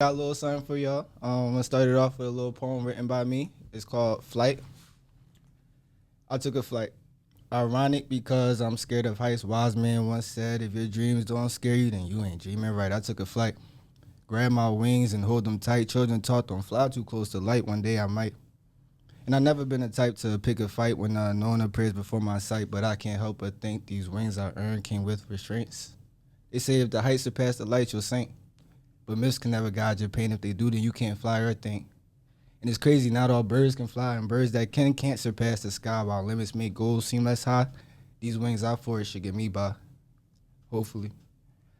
got a little something for y'all. I'm gonna start it off with a little poem written by me. It's called Flight. I took a flight. Ironic because I'm scared of heights. Wise man once said, if your dreams don't scare you, then you ain't dreaming right. I took a flight. Grab my wings and hold them tight. Children taught don't fly too close to light. One day I might. And I've never been the type to pick a fight when the unknown appears before my sight, but I can't help but think these wings I earned came with restraints. They say if the heights surpass the light, you'll sink. But myths can never guide your pain. If they do, then you can't fly or think. And it's crazy, not all birds can fly, and birds that can't surpass the sky. While limits make goals seem less high, these wings I forged should get me by. Hopefully.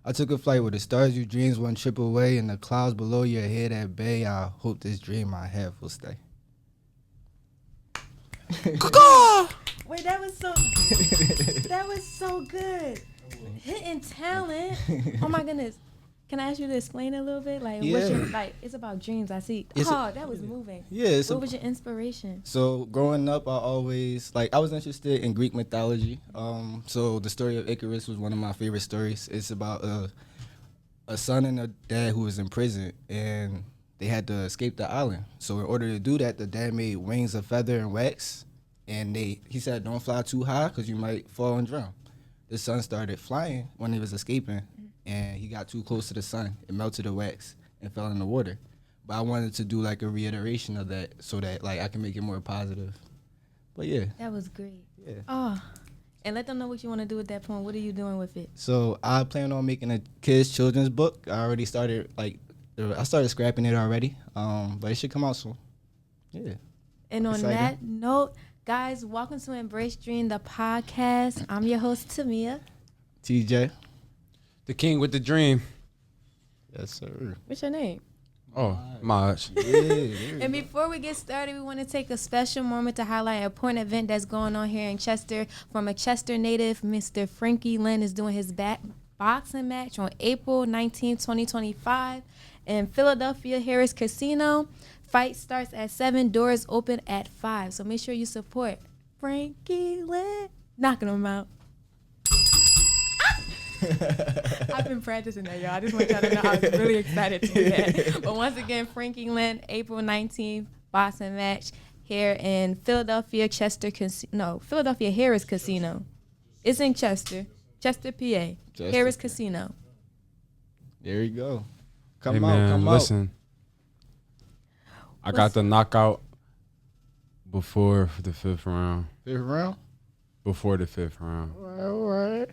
I took a flight where the stars you dreams one trip away, and the clouds below your head at bay. I hope this dream I have will stay. Wait, that was so good. Hidden talent. Oh my goodness. Can I ask you to explain a little bit? Like, what's your, like, it's about dreams. I see. That was moving. Yeah. What was your inspiration? So growing up, I was interested in Greek mythology. So the story of Icarus was one of my favorite stories. It's about a son and a dad who was in prison, and they had to escape the island. So in order to do that, the dad made wings of feather and wax, and he said, don't fly too high because you might fall and drown. The son started flying when he was escaping, and he got too close to the sun. It melted the wax and fell in the water. But I wanted to do like a reiteration of that so that like I can make it more positive. But yeah. That was great. Yeah. Oh, and let them know what you want to do with that poem. What are you doing with it? So I plan on making a children's book. I already started I started scrapping it already. But it should come out soon. Yeah. And on Exciting. that note, guys, welcome to Embrace Dream, the podcast. I'm your host, Tamia. TJ. The king with the dream. Yes, sir. What's your name? Oh, Semaj. Yeah. And before we get started, we want to take a special moment to highlight an important event that's going on here in Chester. From a Chester native, Mr. Frankie Lynn is doing his boxing match on April 19, 2025 in Philadelphia Harris Casino. Fight starts at 7, doors open at 5. So make sure you support Frankie Lynn. Knocking him out. I've been practicing that, y'all. I just want y'all to know I was really excited to do that. But once again, Frankie Lynn, April 19th, boxing match here in Philadelphia Philadelphia Harris Casino. It's in Chester, PA. Harris Casino. There you go. Come listen. I got the knockout before the 5th round. 5th round? Before the 5th round. All right.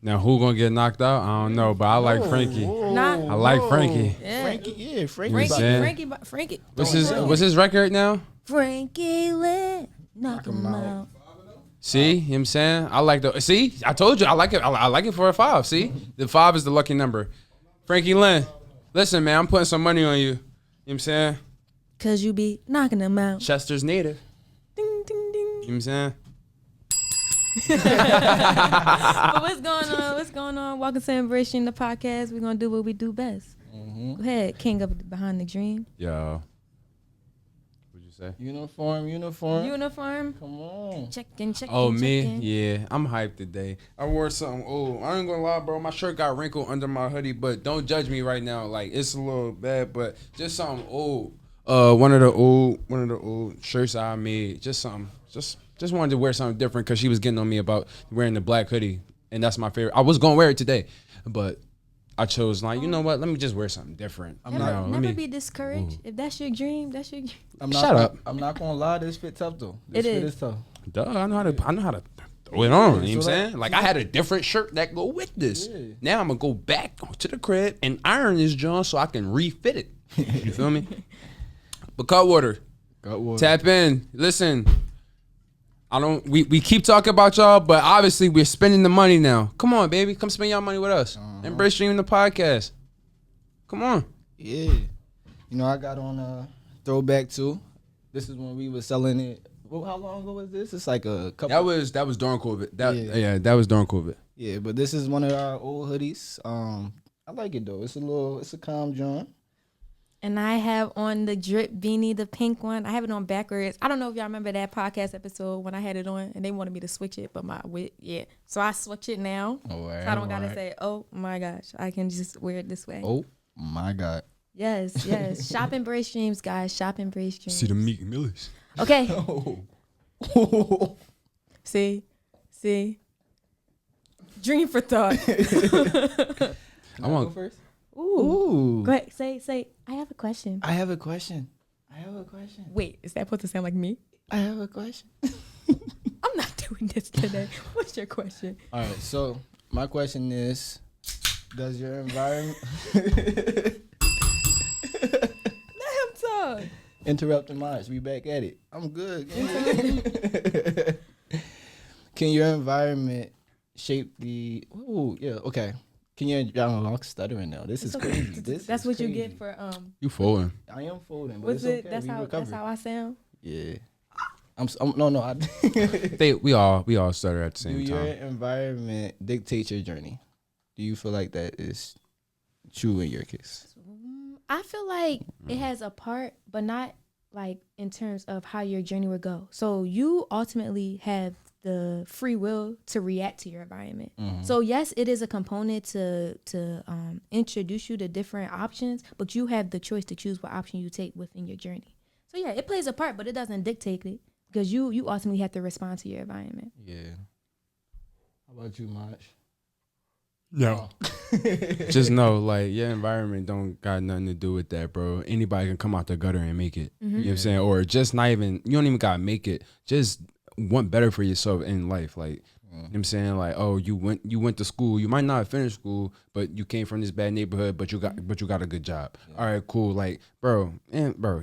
Now, who gonna get knocked out? I don't know, but I like Frankie. I like Frankie. Yeah. Frankie. What's his record now? Frankie Lynn, knock him out. See, you know what I'm saying? I like I told you, I like it. I like it for a 5. See, the 5 is the lucky number. Frankie Lynn, listen, man, I'm putting some money on you. You know what I'm saying? Cause you be knocking him out. Chester's native. Ding, ding, ding. You know what I'm saying? But what's going on? Welcome to Embracing the podcast. We're gonna do what we do best. Mm-hmm. Go ahead, king of behind the dream. Yo. What'd you say? Uniform. Come on. Check in. Oh, me? Yeah, I'm hyped today. I wore something old. I ain't gonna lie, bro. My shirt got wrinkled under my hoodie, but don't judge me right now. Like, it's a little bad, but just something old. One of the old shirts I made. Just something. Just wanted to wear something different because she was getting on me about wearing the black hoodie, and that's my favorite. I was gonna wear it today, but I chose like, you know what? Let me just wear something different. Never be discouraged. If that's your dream, that's your dream. Shut up. I'm not gonna lie. This fit tough though. It is tough. Duh, I know how to throw it on. You know what I'm saying? Like, I had a different shirt that go with this. Yeah. Now I'm gonna go back to the crib and iron this joint so I can refit it. You feel me? But Cutwater. Tap in. Listen. We keep talking about y'all, but obviously we're spending the money now. Come on, baby. Come spend y'all money with us. Embrace Streaming the podcast. Come on. Yeah. You know, I got on Throwback too. This is when we were selling it. Well, how long ago was this? It's like a couple. That was during COVID. That was during COVID. Yeah, but this is one of our old hoodies. I like it though. It's a calm joint. And I have on the drip beanie, the pink one. I have it on backwards. I don't know if y'all remember that podcast episode when I had it on and they wanted me to switch it, but so I switch it now. Oh, so I don't gotta say, oh my gosh, I can just wear it this way. Oh my God. Yes. Shop and brace dreams, guys. Shop and brace dreams. See the Meek Millers. Okay. Oh. See. Dream for thought. I want to go first. Ooh. Go ahead. Say. I have a question. I have a question. Wait, is that supposed to sound like me? I have a question. I'm not doing this today. What's your question? All right. So my question is, does your environment Let him talk. interrupting mine? We back at it. I'm good. Can your environment shape the? Oh yeah. Okay. Can you? I'm stuttering now. This is crazy. That's what you get for You folding. I am folding. But What's it's it? okay. That's how I sound. Yeah. No. We all started at the Do same your time. environment dictate your journey? Do you feel like that is true in your case? I feel like it has a part, but not like in terms of how your journey would go. So you ultimately have the free will to react to your environment. Mm-hmm. So yes, it is a component to introduce you to different options, but you have the choice to choose what option you take within your journey. So yeah, it plays a part, but it doesn't dictate it because you ultimately have to respond to your environment. Yeah. How about you, Maj? No. Just know, like, your environment don't got nothing to do with that, bro. Anybody can come out the gutter and make it. Mm-hmm. You know what I'm saying? Or just not even, you don't even got to make it. Just want better for yourself in life. Like, you know what I'm saying? Like, oh, you went to school. You might not have finished school, but you came from this bad neighborhood, but you got a good job. Yeah. All right, cool. Like, bro,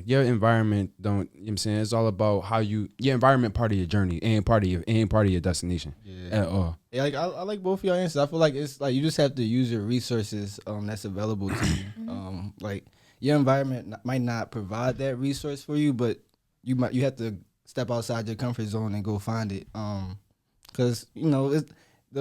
your environment don't, you know what I'm saying? It's all about how your environment part of your journey, ain't part of your destination at all. Yeah, like I like both of your answers. I feel like it's like you just have to use your resources that's available to you. Like your environment might not provide that resource for you, but you have to step outside your comfort zone and go find it. Because the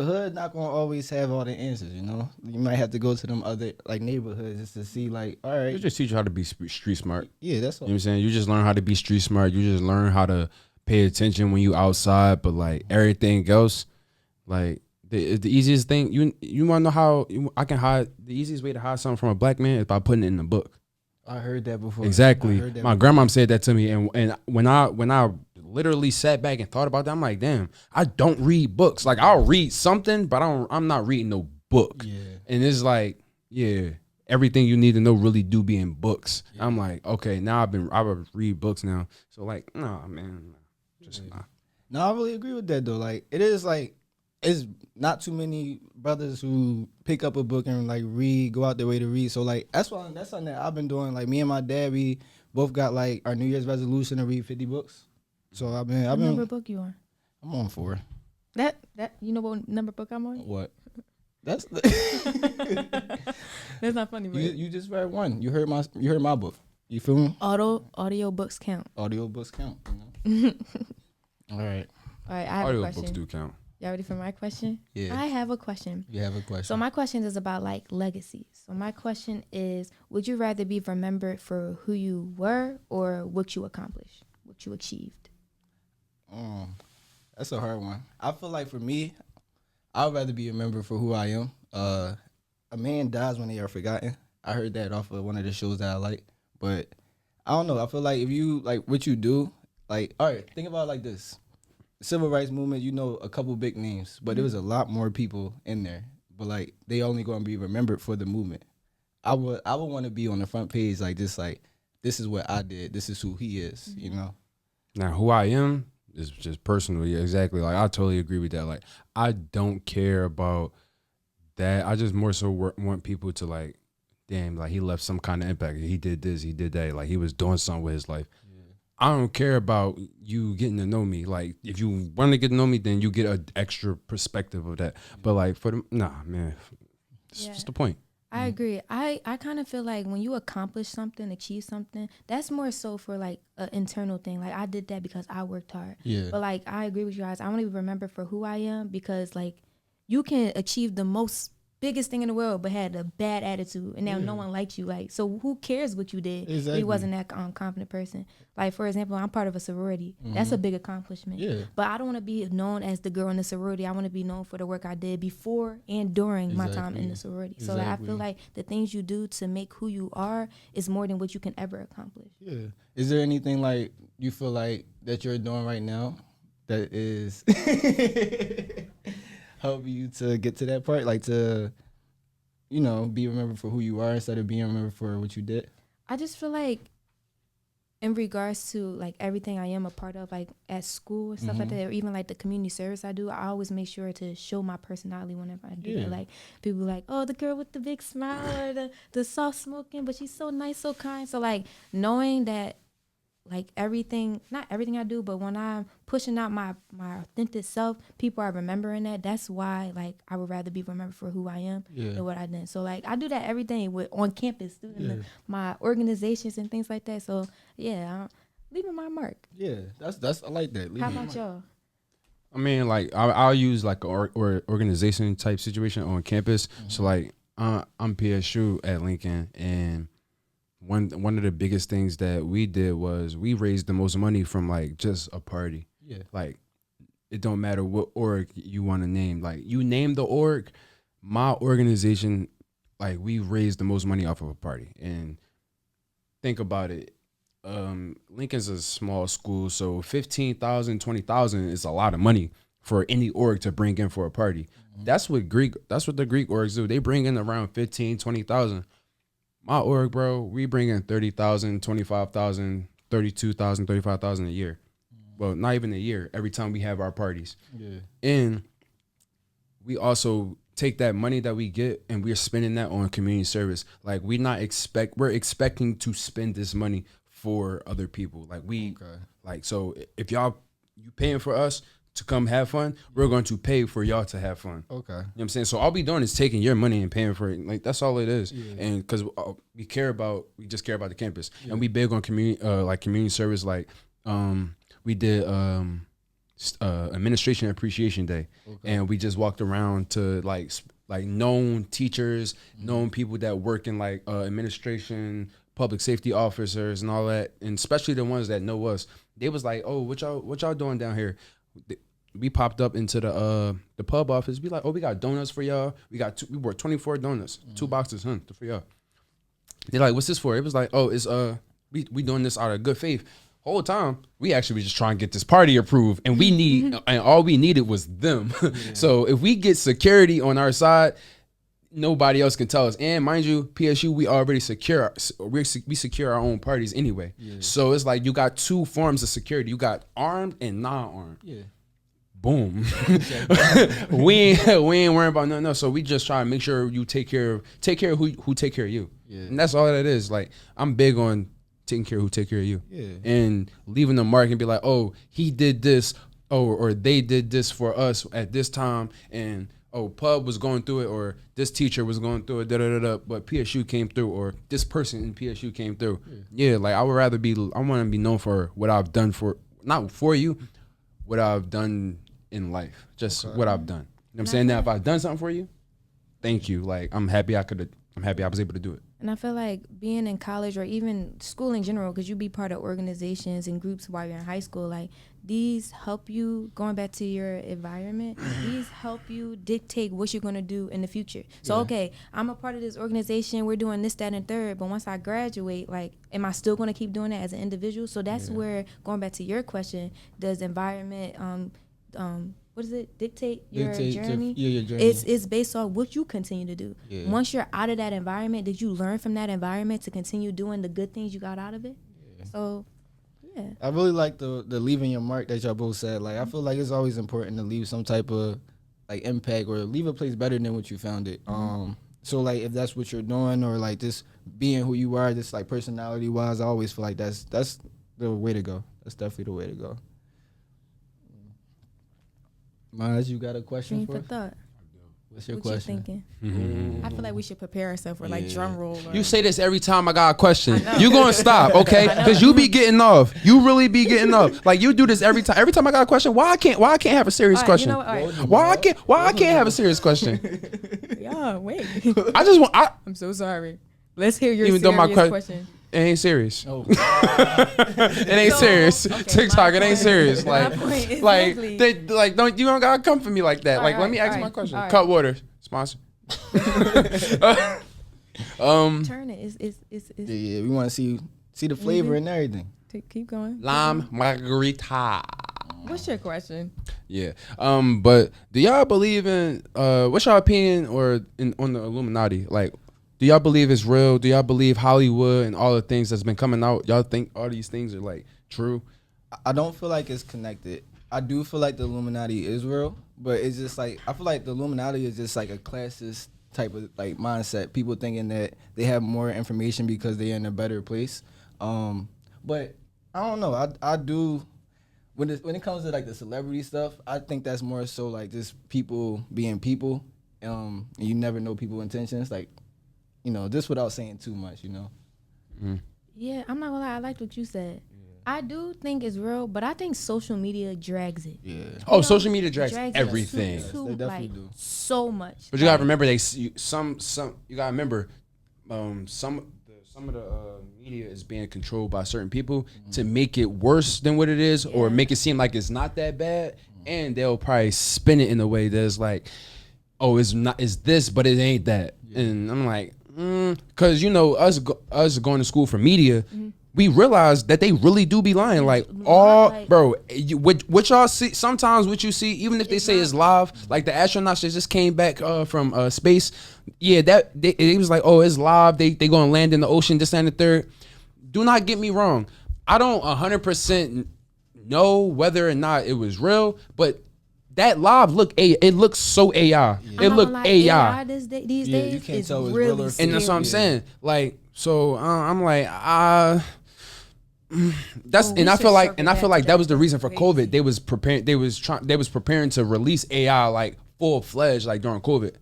hood not gonna always have all the answers. You might have to go to them other like neighborhoods just to see like, all right. They just teach you how to be street smart. Yeah, that's all. You know what I'm saying? You just learn how to be street smart. You just learn how to pay attention when you outside. But like everything else, like the easiest thing you want to know how I can hide. The easiest way to hide something from a black man is by putting it in the book. I heard that before. Exactly. My grandma said that to me, and when I literally sat back and thought about that, I'm like, damn, I don't read books. Like I'll read something, but I'm not reading no book. Yeah. And it's like, yeah, everything you need to know really do be in books. Yeah. I'm like, okay, now I would read books now. So like, nah, man, just nah. No, I really agree with that though. Like it is like it's not too many brothers who pick up a book and like read, go out their way to read. So like that's something that I've been doing. Like me and my dad, we both got like our New Year's resolution to read 50 books. So I've been. What number book you on? I'm on 4. That you know what number book I'm on? What? That's that's not funny. Bro. You just read 1. You heard my book. You feel me? Audio books count. Audio books count. All right. I have audio a question. Books do count. Y'all ready for my question? Yeah. I have a question. You have a question. So my question is about like legacies. So my question is, would you rather be remembered for who you were or what you accomplished, what you achieved? That's a hard one. I feel like for me, I'd rather be remembered for who I am. A man dies when they are forgotten. I heard that off of one of the shows that I like. But I don't know. I feel like if you like what you do, like, all right, think about it like this. Civil rights movement, a couple big names, but there was a lot more people in there. But like they only gonna be remembered for the movement. I would want to be on the front page like this is what I did. This is who he is, Now who I am is just personal. Yeah, exactly. Like I totally agree with that. Like I don't care about that. I just more so want people to like, damn, like he left some kind of impact. He did this, he did that. Like he was doing something with his life. I don't care about you getting to know me. Like, if you want to get to know me, then you get an extra perspective of that. But, like, for them, nah, man. What's the point? I agree. I kind of feel like when you accomplish something, achieve something, that's more so for, like, an internal thing. Like, I did that because I worked hard. Yeah. But, like, I agree with you guys. I want to be remembered for who I am because, like, you can achieve the most biggest thing in the world, but had a bad attitude, and now no one likes you. Like, so who cares what you did? Exactly. He wasn't that confident person. Like, for example, I'm part of a sorority. That's a big accomplishment. Yeah. But I don't want to be known as the girl in the sorority. I want to be known for the work I did before and during my time in the sorority. So like, I feel like the things you do to make who you are is more than what you can ever accomplish. Yeah. Is there anything like you feel like that you're doing right now that is helping you to get to that part, like to, you know, be remembered for who you are instead of being remembered for what you did? I just feel like in regards to like everything I am a part of, like at school and stuff like that, or even like the community service I do, I always make sure to show my personality whenever I do that. Like people like, oh, the girl with the big smile or the soft smoking, but she's so nice, so kind. So like knowing that like everything, not everything I do, but when I'm pushing out my authentic self, people are remembering that. That's why like I would rather be remembered for who I am than what I did. So like I do that every day on campus, doing my organizations and things like that. So yeah, I'm leaving my mark. Yeah, that's I like that. How about y'all? I mean, like I'll use like a or organization type situation on campus. So like I'm PSU at Lincoln, and one of the biggest things that we did was we raised the most money from like just a party. Yeah. Like it don't matter what org you want to name. Like you name the org, my organization, like we raised the most money off of a party. And think about it. Lincoln's a small school, so 15,000, 20,000 is a lot of money for any org to bring in for a party. That's what the Greek orgs do. They bring in around 15, 20,000. My org, bro, we bring in 30,000, 25,000, 32,000, 35,000 a year. Well, not even a year, every time we have our parties. Yeah. And we also take that money that we get and we're spending that on community service. Like we're expecting to spend this money for other people. Like like, so if you paying for us to come have fun, we're going to pay for y'all to have fun. Okay. You know what I'm saying? So all we doing is taking your money and paying for it. Like that's all it is. Yeah. And because we just care about the campus. Yeah. And we big on community service. Like we did administration appreciation day. Okay. And we just walked around to like known teachers, known people that work in like administration, public safety officers and all that. And especially the ones that know us. They was like, oh, what y'all doing down here? We popped up into the pub office. We like, oh, we got donuts for y'all. We bought 24 donuts, 2 boxes, for y'all. They're like, what's this for? It was like, oh, it's we doing this out of good faith. Whole time we actually was just trying to get this party approved, and and all we needed was them. Yeah. So if we get security on our side, nobody else can tell us. And mind you, PSU, we already secure. We secure our own parties anyway. Yeah. So it's like you got 2 forms of security. You got armed and non-armed. Yeah. Boom. we ain't worrying about nothing else. So we just try to make sure you take care of who take care of you. Yeah. And that's all that is. Like I'm big on taking care of who take care of you. Yeah. And leaving the mark and be like, oh, he did this, or they did this for us at this time, and oh, pub was going through it, or this teacher was going through it, but PSU came through, or this person in PSU came through. Yeah, like I want to be known for what I've done not for you, what I've done in life, just what I've done. You know what I'm saying? Now, if I've done something for you, thank you. Like I'm happy I was able to do it. And I feel like being in college or even school in general, because you be part of organizations and groups while you're in high school, like these help you, going back to your environment, these help you dictate what you're going to do in the future. So, okay, I'm a part of this organization, we're doing this, that, and third, but once I graduate, like, am I still going to keep doing that as an individual? So that's where, going back to your question, does environment, what is it? Dictate your journey? Your journey. It's based on what you continue to do. Yeah. Once you're out of that environment, did you learn from that environment to continue doing the good things you got out of it? Yeah. So, yeah. I really like the leaving your mark that y'all both said. Like, I feel like it's always important to leave some type of like impact or leave a place better than what you found it. So like if that's what you're doing, or like just being who you are, just like personality wise, I always feel like that's the way to go. That's definitely the way to go. Maj, you got a question for us? Thought. What's your What you question? thinking? Mm-hmm. I feel like we should prepare ourselves for like drum roll. Or, You say this every time I got a question. I know. You gonna stop, okay? I know. Because you be getting off. You really be getting off. Like you do this every time. Every time I got a question, why I can't have a serious All right, question? You know what? All right. Why I can't have a serious question? Yeah, wait. I just want. I'm so sorry. Let's hear your Even serious though my question. It ain't serious. Oh, It ain't So, serious. okay, TikTok, my it ain't point- serious. my Like, point is like, exactly- don't you don't gotta come for me like that. All Like, right, let me ask all my right, question. all right. Cut water sponsor. Turn it. yeah, we want to see the flavor and everything. Keep going. Lime margarita. What's your question? Yeah. But do y'all believe in what's your opinion on the Illuminati? Like, do y'all believe it's real? Do y'all believe Hollywood and all the things that's been coming out? Y'all think all these things are like true? I don't feel like it's connected. I do feel like the Illuminati is real, but it's just like I feel like the Illuminati is just like a classist type of like mindset. People thinking that they have more information because they're in a better place. But I don't know. I do when it comes to like the celebrity stuff, I think that's more so like just people being people. And you never know people's intentions. Like, you know, just without saying too much, you know. Yeah, I'm not gonna lie. I liked what you said. I do think it's real, but I think social media drags it. Yeah. Oh, know, social media drags it everything. too, They definitely like, do. so much. But you gotta Like, remember you gotta remember some of the media is being controlled by certain people to make it worse than what it is or Yeah. make it seem like it's not that bad, and they'll probably spin it in a way that's like, oh, it's this, but it ain't that. And I'm like, because you know us going to school for media. We realize that they really do be lying. Like bro, what y'all see sometimes, what you see, even if they say it's live, like the astronauts that just came back from space, yeah, it was like, oh, it's live. They gonna land in the ocean, this and the third. Do not get me wrong. I don't 100% know whether or not it was real, but that live it looks so AI. It looked AI. These Yeah, days you can't is tell it's really real or fake. And that's what I'm Yeah. saying. Like, so I'm like, that's we and I should feel like circle back to that was the reason for crazy. COVID. They was preparing to release AI like full fledged like during COVID.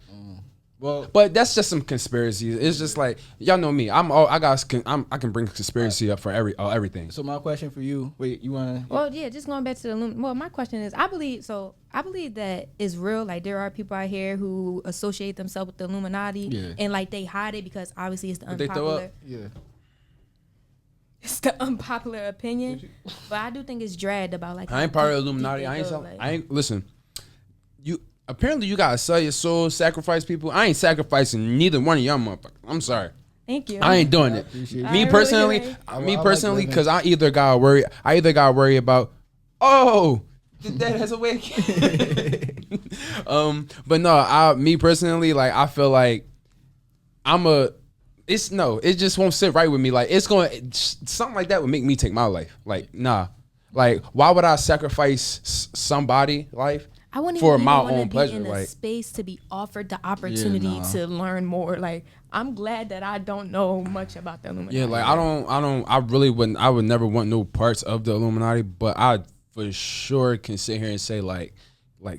Well, But that's just some conspiracy. It's just like y'all know me. I can bring conspiracy up for everything. so my question for you, wait, you wanna? Well, yeah, just going back to the well, my question is, I believe that it's real. Like there are people out here who associate themselves with the Illuminati, Yeah. and like they hide it because obviously it's the They throw unpopular. up? Yeah. It's the unpopular opinion, but I do think it's dragged about like. I ain't part of the Illuminati. I ain't listen. You apparently you gotta sell your soul, sacrifice people. I ain't sacrificing neither one of y'all motherfuckers. I'm sorry. Thank you. I ain't doing it. appreciate it. Me I personally, really I like because I either gotta worry about, oh, the dead has awake. But no, me personally, like I feel like it just won't sit right with me. Like something like that would make me take my life. Like nah, like why would I sacrifice somebody life? I wouldn't for even my wanna own be pleasure, in a like- space to be offered the opportunity nah. to learn more. Like I'm glad that I don't know much about the Illuminati. Yeah, like I would never want no parts of the Illuminati, but I for sure can sit here and say like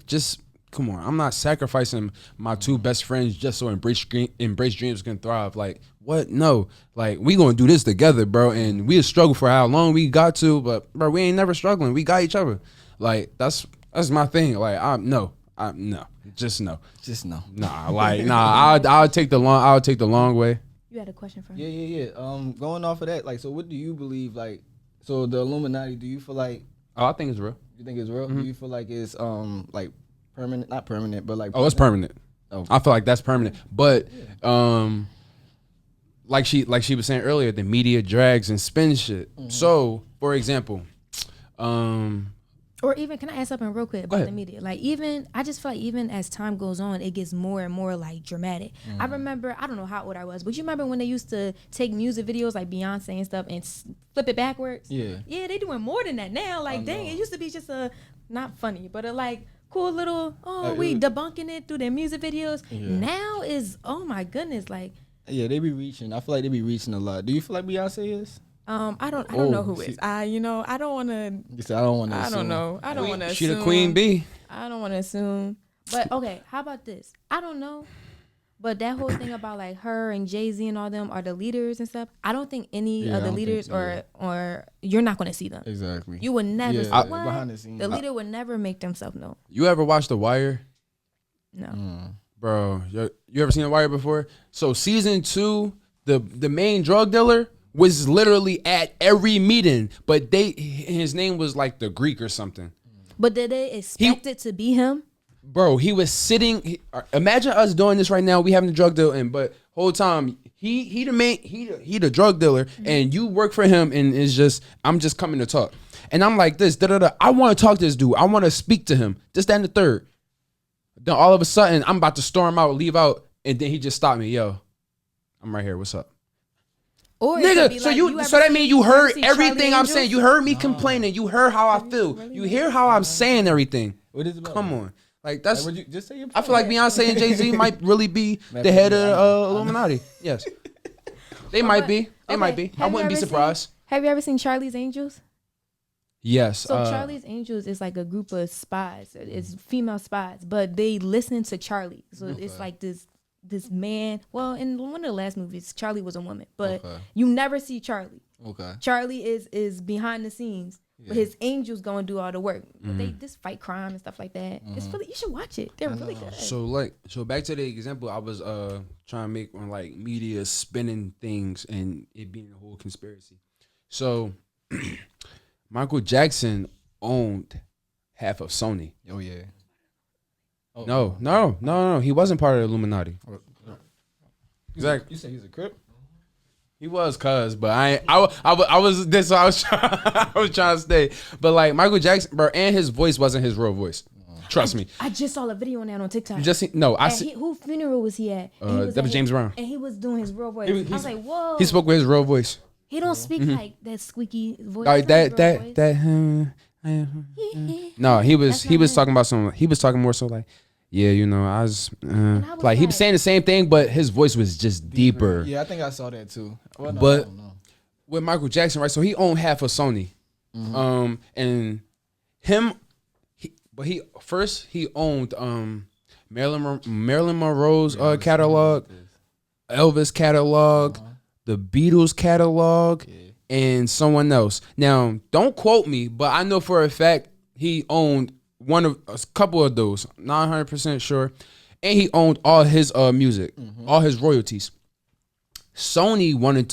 just come on, I'm not sacrificing my two best friends just so Embrace Dreams can thrive. Like what? No, like we gonna do this together, bro, and we'll struggle for how long we got to, but bro, we ain't never struggling. We got each other. Like that's my thing. Like just no. Just no. I'll take the long way. You had a question for Yeah, me? yeah, yeah. Going off of that, like, so what do you believe? Like, so the Illuminati, do you feel like Oh, I think it's real. you think it's real? Do you feel like it's like permanent? Not permanent, but like Oh, it's permanent. Oh. I feel like that's permanent. But like she was saying earlier, the media drags and spins shit. So, for example, Or even, can I ask something real quick about ahead. the media? Like I just feel like even as time goes on, it gets more and more like dramatic. I remember, I don't know how old I was, but you remember when they used to take music videos like Beyonce and stuff and flip it backwards? Yeah. Yeah, they doing more than that now. Like, dang, it used to be just not funny, but a like cool little, we debunking it through their music videos. Yeah. Now is, oh my goodness, like, Yeah, they be reaching. I feel like they be reaching a lot. Do you feel like Beyonce is? I don't Oh, know who she- is. I don't want to. You said I don't want to. I don't know. I don't want to. she assume. the queen bee. I don't want to assume. But okay, how about this? I don't know. But that whole thing about like her and Jay-Z and all them are the leaders and stuff. I don't think any of the leaders or you're not gonna see them. Exactly. You would never see what? Behind the scenes. The leader would never make themselves known. You ever watch The Wire? No. Bro, you ever seen The Wire before? So season 2, the main drug dealer was literally at every meeting, but his name was like the Greek or something. But did they expect it to be him? Bro, he was sitting. Imagine us doing this right now. We having the drug deal, and whole time he the drug dealer, and you work for him, and it's just I'm just coming to talk, and I'm like this. I want to talk to this dude. I want to speak to him. This, that, and the third. Then all of a sudden, I'm about to storm out, leave out, and then he just stopped me. Yo, I'm right here. What's up? Or nigga, so that means you heard everything I'm saying. You heard me complaining. You heard how I feel. Really you hear how I'm saying everything. What is it about? Come on. Like that's. Like, you just say I feel like Beyonce and Jay-Z might really be the head of Illuminati. Yes, they might be. They might be. I wouldn't be surprised. Have you ever seen Charlie's Angels? Yes. So Charlie's Angels is like a group of spies. It's female spies, but they listen to Charlie. So it's like this man. Well, in one of the last movies, Charlie was a woman, but you never see Charlie. Okay. Charlie is behind the scenes. Yeah. But his angels go and do all the work. But they just fight crime and stuff like that. It's really, you should watch it. They're really good. So back to the example I was trying to make on like media spinning things and it being a whole conspiracy. So Michael Jackson owned half of Sony. Oh yeah. No. He wasn't part of the Illuminati. Exactly. You say he's a Crip? He was, but I was this. So I was trying, I was trying to stay, but like Michael Jackson, bro, and his voice wasn't his real voice. Trust me. I just saw a video on that on TikTok. You just see, no, I see. Who funeral was he at? That was James Brown, and he was doing his real voice. I was like, whoa. He spoke with his real voice. He don't speak like that squeaky voice. Like that. No, he was talking about some. He was talking more so like. Yeah, you know, I was like he was saying the same thing, but his voice was just deeper. Yeah, I think I saw that too. Well, no, but with Michael Jackson, right? So he owned half of Sony, and he owned Marilyn Monroe's catalog, Elvis catalog, the Beatles catalog, and someone else. Now, don't quote me, but I know for a fact he owned a couple of those, not 100% sure, and he owned all his music, all his royalties. Sony wanted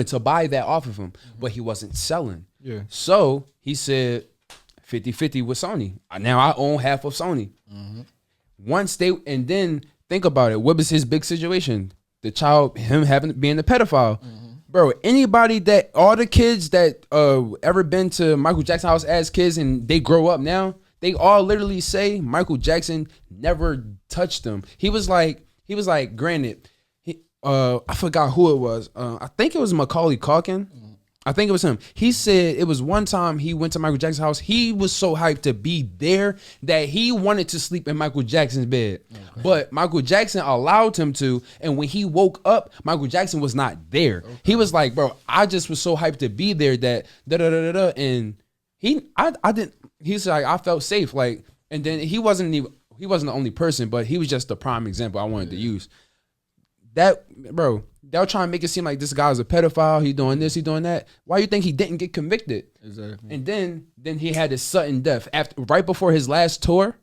to buy that off of him, but he wasn't selling. Yeah. So he said 50-50 with Sony. Now I own half of Sony. And then think about it. What was his big situation? The child, him being a pedophile. Bro, anybody all the kids that ever been to Michael Jackson house as kids and they grow up now, they all literally say Michael Jackson never touched them. He was like, granted, I forgot who it was. I think it was Macaulay Culkin. I think it was him. He said it was one time he went to Michael Jackson's house. He was so hyped to be there that he wanted to sleep in Michael Jackson's bed. Okay. But Michael Jackson allowed him to. And when he woke up, Michael Jackson was not there. Okay. He was like, bro, I just was so hyped to be there that da-da-da-da-da. And he's like, I felt safe. Like, and then he wasn't the only person, but he was just the prime example I wanted to use. That, bro, they'll try and make it seem like this guy's a pedophile. He doing this, he doing that. Why you think he didn't get convicted? Exactly. And then he had his sudden death right before his last tour.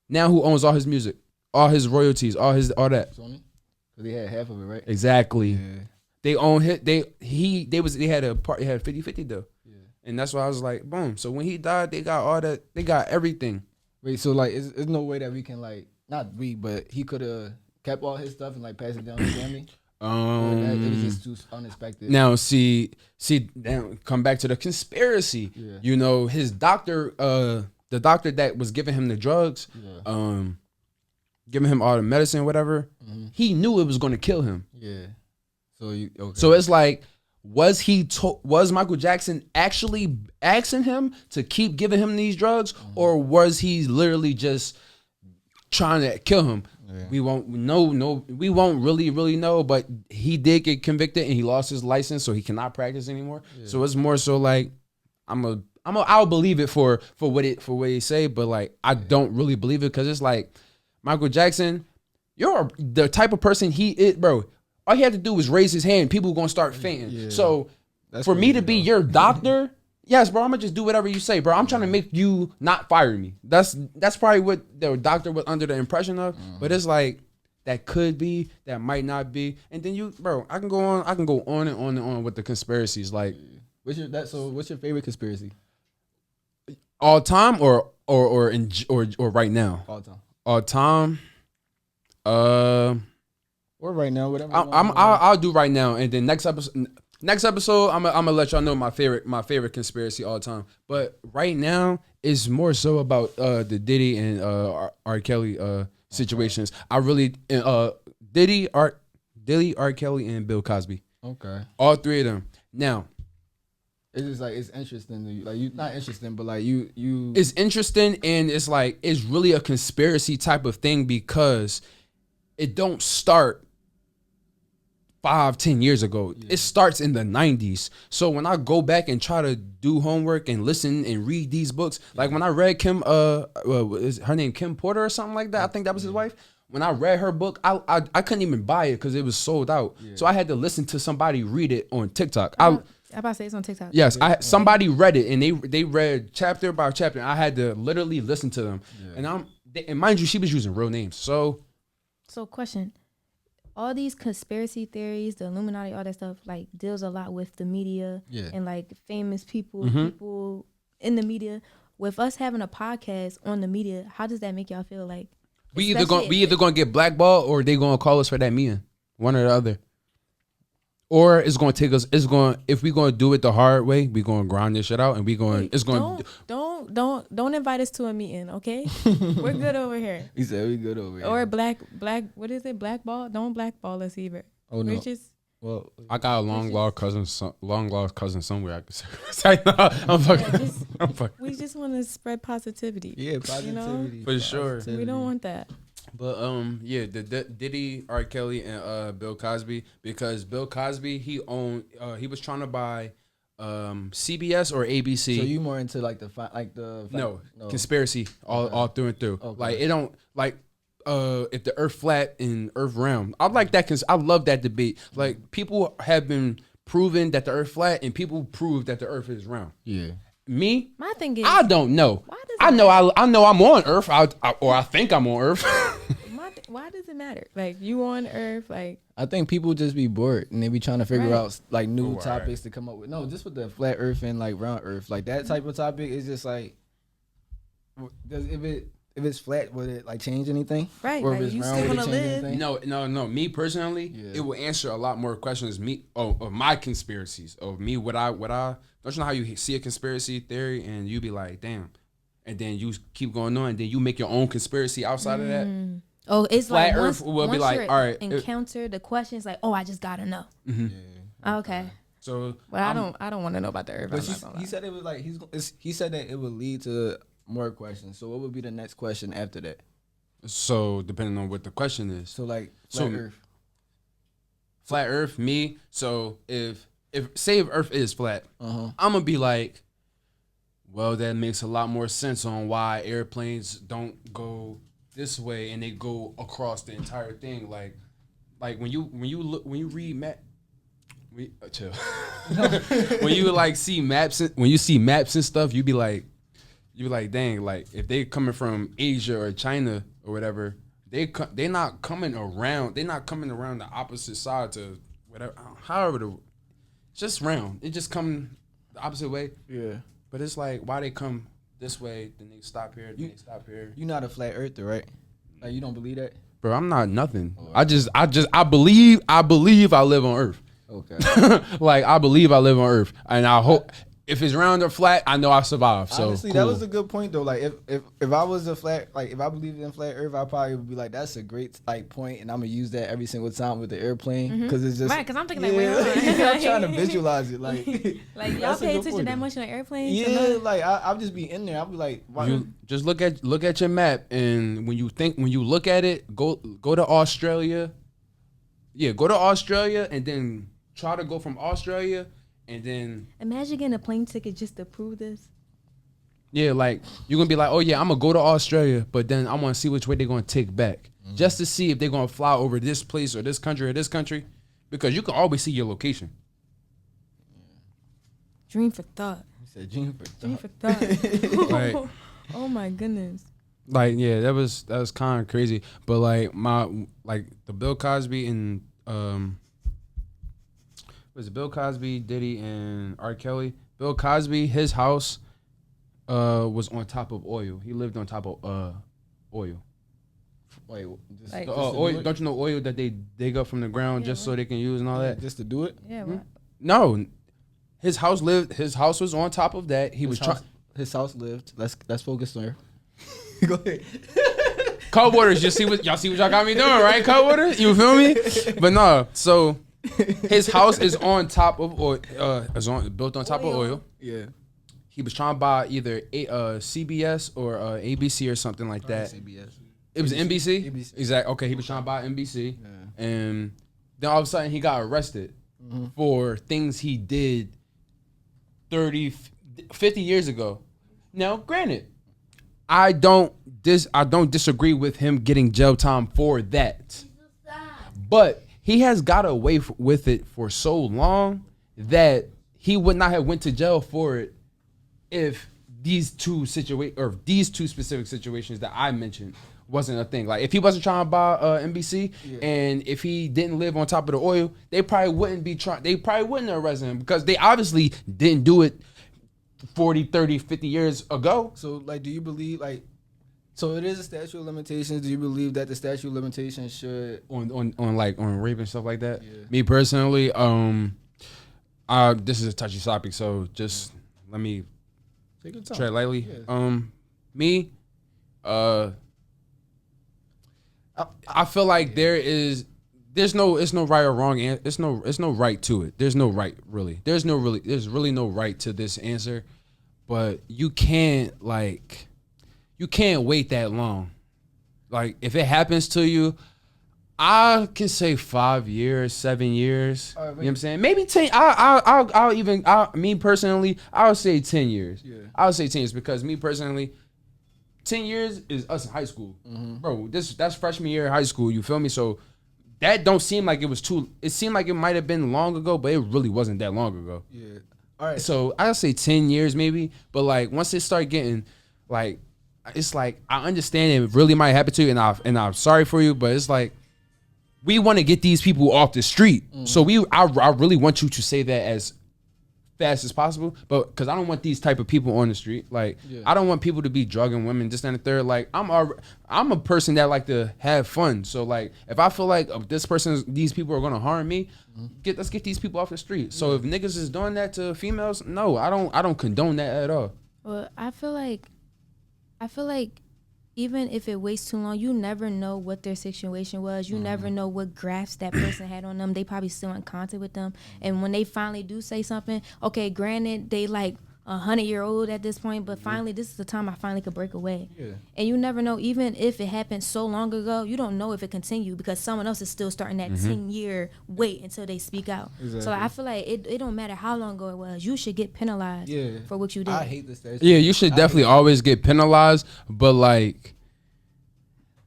Now who owns all his music, all his royalties, all that? Sony. Because he had half of it, right? Exactly. Yeah. They own it. They had a part. They had 50-50 though. Yeah. And that's why I was like, boom. So when he died, they got all that. They got everything. Wait, so like, there's no way that we can like, not we, but he could have kept all his stuff and like passed it down to his family. It was just too unexpected. Now, see, now come back to the conspiracy. Yeah. You know, his doctor, the doctor that was giving him the drugs, giving him all the medicine, whatever. He knew it was going to kill him. Yeah. So it's like, was Michael Jackson actually asking him to keep giving him these drugs, or was he literally just trying to kill him? Yeah. We won't know. We won't really know. But he did get convicted and he lost his license, so he cannot practice anymore. Yeah. So it's more so like I'm I'll believe it for what he say, but like I don't really believe it because it's like Michael Jackson, you're the type of person he is, bro. All he had to do was raise his hand, people were gonna start fainting. Yeah. So that's for me to be your doctor, yes, bro, I'm gonna just do whatever you say, bro. I'm trying to make you not fire me. That's probably what the doctor was under the impression of. But it's like that could be, that might not be, and then I can go on and on and on with the conspiracies. Like, what's your favorite conspiracy? All time or right now? All time. All time. Or right now, whatever. I'll do right now, and then next episode, I'm gonna let y'all know my favorite conspiracy all time. But right now, it's more so about the Diddy and R. Kelly situations. I really Diddy, R. Kelly, and Bill Cosby. Okay. All three of them. Now, it's just like it's interesting to you. Like you not interesting, but like you. It's interesting, and it's like it's really a conspiracy type of thing because it don't start 5-10 years ago. Yeah. It starts in the 90s. So when I go back and try to do homework and listen and read these books, like when I read Kim, is her name Kim Porter or something like that? I think that was his wife. When I read her book, I couldn't even buy it because it was sold out. Yeah. So I had to listen to somebody read it on TikTok. I'm about to say it's on TikTok. Yes, somebody read it and they read chapter by chapter. And I had to literally listen to them. Yeah. And mind you, she was using real names. So question. All these conspiracy theories, the Illuminati, all that stuff, like deals a lot with the media and like famous people, people in the media. With us having a podcast on the media, how does that make y'all feel? Like we either gonna get blackballed or they gonna call us for that meeting, one or the other. Or it's gonna take us. If we gonna do it the hard way, we gonna grind this shit out, and don't invite us to a meeting, okay? We're good over here. He said we good over here. Or black. What is it? Blackball? Don't blackball us either. Oh no. Well, I got a long lost cousin somewhere. I can say. I'm fucking. We just want to spread positivity. Yeah, positivity for sure. We don't want that. But the Diddy, R. Kelly, and Bill Cosby, because Bill Cosby he was trying to buy CBS or ABC. So you more into like no conspiracy all through and through. Okay. Like it don't like if the Earth flat and Earth round. I like that because I love that debate. Like people have been proven that the Earth flat and people prove that the Earth is round. Yeah. Me, my thing is I don't know. I know I'm on Earth, or I think I'm on Earth. Why does it matter? Like you on Earth, like I think people just be bored and they be trying to figure out like new topics to come up with. No, just with the flat Earth and like round Earth, like that type of topic is just like, if it's flat, would it like change anything? Right, or like if it's you round, still would wanna it change live. anything? No. Me personally, it will answer a lot more questions. Of my conspiracies of me. What I don't you know how you see a conspiracy theory and you be like, damn, and then you keep going on and then you make your own conspiracy outside of that. Oh, it's flat like Earth will be like, all right, encounter the questions like, oh, I just gotta know. Mm-hmm. Yeah. Okay. So, but I don't want to know about the Earth. But he said it was like he said that it would lead to more questions. So what would be the next question after that? So depending on what the question is. So like flat Earth, me. So if Earth is flat, I'm gonna be like, well, that makes a lot more sense on why airplanes don't go this way and they go across the entire thing. Like when you read map. Chill. When you like see maps, when you see maps and stuff, you be like, dang, like if they coming from Asia or China or whatever, they not coming around. They're not coming around the opposite side to whatever. However, it's just round. It just come the opposite way. Yeah. But it's like why they come this way, then they stop here, then they stop here. You're not a flat earther, right? Like you don't believe that? Bro, I'm not nothing. I believe I live on Earth. Okay. Like I believe I live on Earth, and I hope if it's round or flat, I know I survive. So honestly, cool. That was a good point though. Like if I was a flat, like if I believed in flat Earth, I probably would be like, that's a great like point, and I'm gonna use that every single time with the airplane because it's just right. Because I'm thinking like, wait, hold on. I'm trying to visualize it. Like y'all pay attention that much on airplanes? Yeah, like I'll just be in there. I'll be like, why? You just look at your map, and when you look at it, go to Australia. Yeah, go to Australia, and then try to go from Australia, and then imagine getting a plane ticket just to prove this. Yeah, like you're gonna be like, oh yeah, I'm gonna go to Australia, but then I want to see which way they're gonna take back, just to see if they're gonna fly over this place or this country, because you can always see your location. Dream for thought. You said dream for thought. Dream for thought. Like, Oh my goodness. like yeah, that was kind of crazy. But like the Bill Cosby and was it Bill Cosby, Diddy, and R. Kelly? Bill Cosby, his house was on top of oil. He lived on top of oil. Wait, Like- Oil, don't you know oil that they dig up from the ground just so they can use and all that? Just to do it? Yeah. What? No, his house was on top of that. He was trying. His house lived. Let's focus on her. Go ahead. Cutwaters, y'all see what y'all got me doing, right? Cutwaters, you feel me? But no, so his house is on top of oil, built on top of oil. Yeah. He was trying to buy either CBS or ABC or something like that. CBS. It was NBC? ABC. Exactly. Okay, he was trying to buy NBC. Yeah. And then all of a sudden he got arrested for things he did 50 years ago. Now, granted, I don't disagree with him getting jail time for that. But he has got away with it for so long that he would not have went to jail for it if these two specific situations that I mentioned wasn't a thing. Like if he wasn't trying to buy NBC and if he didn't live on top of the oil, they probably wouldn't arrest him because they obviously didn't do it 40, 30, 50 years ago. So like, do you believe so it is a statute of limitations. Do you believe that the statute of limitations should on rape and stuff like that? Yeah. Me personally, this is a touchy topic, so just let me take your time. tread lightly. Yeah. Me, I feel like there's no right or wrong. It's no right to it. There's no right really. There's really no right to this answer, but you can't wait that long. Like if it happens to you, I can say 5 years, 7 years. You know what I'm saying? Maybe 10. Me personally, I'll say 10 years. Yeah. I'll say 10 years because me personally, 10 years is us in high school. Bro, that's freshman year of high school, you feel me? So that don't seem like it was it seemed like it might have been long ago, but it really wasn't that long ago. Yeah. All right. So I'll say 10 years maybe, but like once it start getting like, it's like I understand it really might happen to you and I'm sorry for you, but it's like we want to get these people off the street. So I really want you to say that as fast as possible, but because I don't want these type of people on the street. Like I don't want people to be drugging women, this and the third. Like I'm a person that like to have fun. So like if I feel like these people are gonna harm me, let's get these people off the street. So if niggas is doing that to females, no, I don't condone that at all. Well, I feel like even if it waits too long, you never know what their situation was. You never know what grafts that person had on them. They probably still in contact with them. And when they finally do say something, okay, granted, they like 100-year-old at this point, but finally, this is the time I finally could break away. Yeah. And you never know, even if it happened so long ago, you don't know if it continued because someone else is still starting that 10-year wait until they speak out. Exactly. So I feel like it don't matter how long ago it was. You should get penalized for what you did. I hate this statute. Yeah, you should definitely always get penalized, but like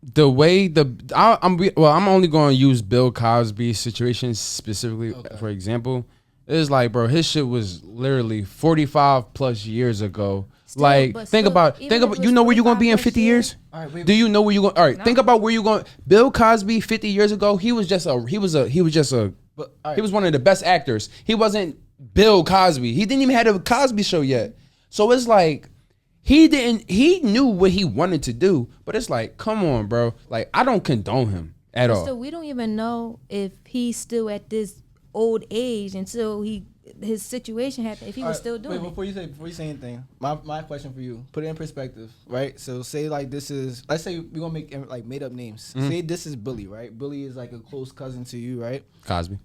the way I'm only going to use Bill Cosby's situation specifically for example. It's like, bro, his shit was literally 45 plus years ago. Still, like, think about, you know where you're going to be in 50 years? All right, do you know where you're going? All right, think about where you're going. Bill Cosby 50 years ago, he was one of the best actors. He wasn't Bill Cosby. He didn't even have a Cosby show yet. So it's like, he knew what he wanted to do, but it's like, come on, bro. Like, I don't condone him at all. So we don't even know if he's still at this old age until his situation happened, if he was still doing it. Before you say anything, my question for you, put it in perspective, right? So say like let's say we're gonna make like made up names. Say this is Billy, right? Billy is like a close cousin to you, right? Cosby.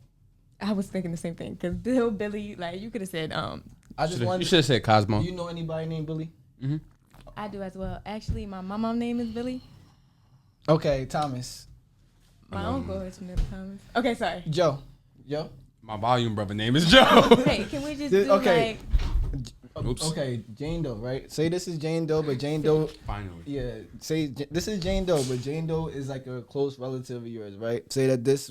I was thinking the same thing because Billy, like you could have said you should have said Cosmo. Do you know anybody named Billy? I do as well. Actually, my mama's name is Billy. Okay, Thomas. My uncle is named Thomas. Okay, sorry. Joe. My volume brother name is Joe. Hey, can we just do like Oops. Okay, Jane Doe, right? Say this is Jane Doe, but Jane Doe. Finally. Yeah. This is Jane Doe, but Jane Doe is like a close relative of yours, right? Say that this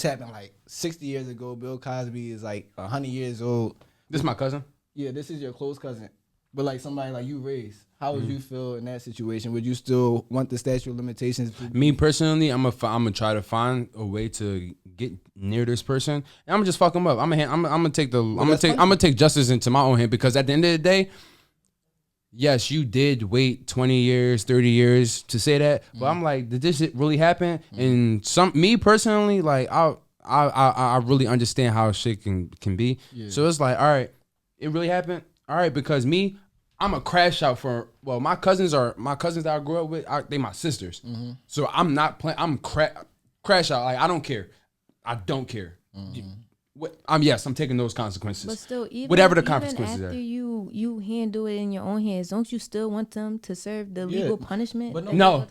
happened like 60 years ago. Bill Cosby is like 100 years old. This is my cousin. Yeah, this is your close cousin, but like somebody like you raised. How would you feel in that situation? Would you still want the statute of limitations? Me personally, I'm gonna try to find a way to get near this person, and I'm gonna just fuck him up. I'm gonna take justice into my own hand, because at the end of the day, yes, you did wait 20 years, 30 years to say that, but I'm like, did this shit really happen? And me personally, like I really understand how shit can be. Yeah. So it's like, all right, it really happened. All right, because I'm a crash out for, well, my cousins that I grew up with, they my sisters. Mm-hmm. So I'm not playing. I'm crash out. Like, I don't care. I don't care. Mm-hmm. I'm taking those consequences. But still, whatever the consequences after are. you handle it in your own hands, don't you still want them to serve the legal punishment? But no.